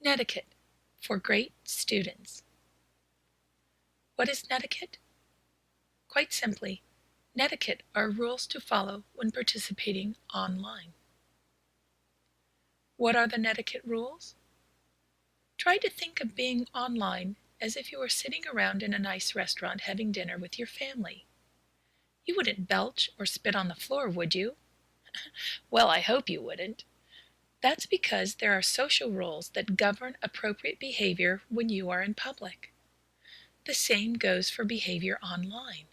Netiquette for great students. What is netiquette? Quite simply, netiquette are rules to follow when participating online. What are the netiquette rules? Try to think of being online as if you were sitting around in a nice restaurant having dinner with your family. You wouldn't belch or spit on the floor, would you? Well, I hope you wouldn't. That's because there are social rules that govern appropriate behavior when you are in public. The same goes for behavior online.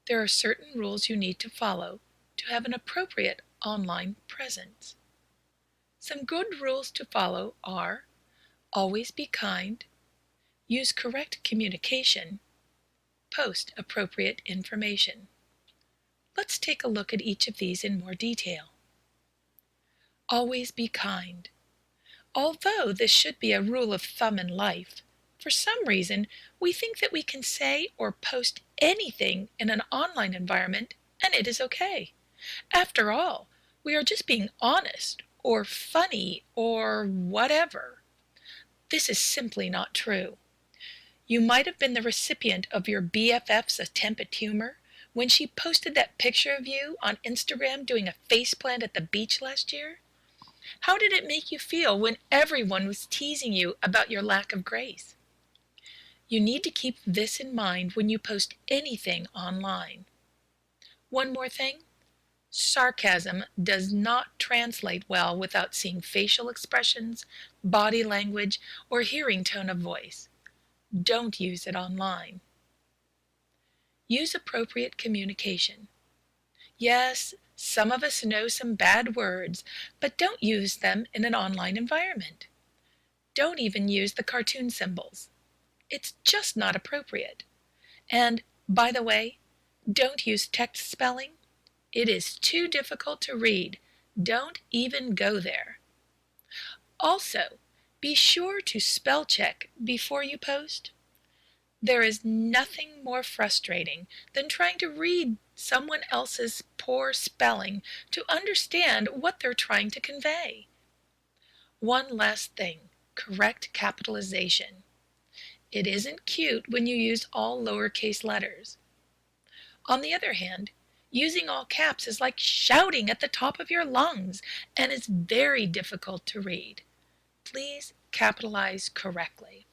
There are certain rules you need to follow to have an appropriate online presence. Some good rules to follow are: always be kind, use correct communication, post appropriate information. Let's take a look at each of these in more detail. Always be kind. Although this should be a rule of thumb in life, for some reason we think that we can say or post anything in an online environment and it is okay. After all, we are just being honest or funny or whatever. This is simply not true. You might have been the recipient of your BFF's attempt at humor when she posted that picture of you on Instagram doing a faceplant at the beach last year. How did it make you feel when everyone was teasing you about your lack of grace? You need to keep this in mind when you post anything online. One more thing, sarcasm does not translate well without seeing facial expressions, body language, or hearing tone of voice. Don't use it online. Use appropriate communication. Yes, some of us know some bad words, but don't use them in an online environment. Don't even use the cartoon symbols. It's just not appropriate. And, by the way, don't use text spelling. It is too difficult to read. Don't even go there. Also, be sure to spell check before you post. There is nothing more frustrating than trying to read someone else's poor spelling to understand what they're trying to convey. One last thing, correct capitalization. It isn't cute when you use all lowercase letters. On the other hand, using all caps is like shouting at the top of your lungs and is very difficult to read. Please capitalize correctly.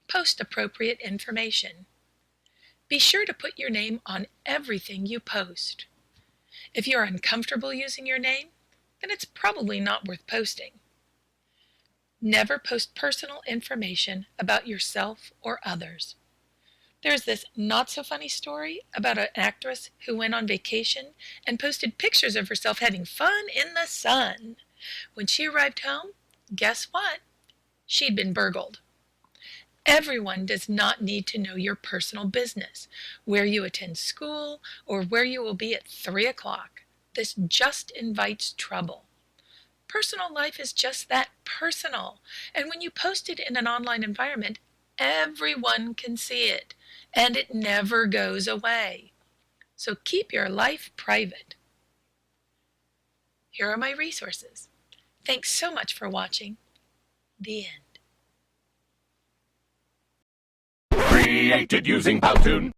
Post appropriate information. Be sure to put your name on everything you post. If you're uncomfortable using your name, then it's probably not worth posting. Never post personal information about yourself or others. There's this not-so-funny story about an actress who went on vacation and posted pictures of herself having fun in the sun. When she arrived home, guess what? She'd been burgled. Everyone does not need to know your personal business, where you attend school, or where you will be at 3 o'clock. This just invites trouble. Personal life is just that, personal. And when you post it in an online environment, everyone can see it, and it never goes away. So keep your life private. Here are my resources. Thanks so much for watching. The end. Created using Powtoon.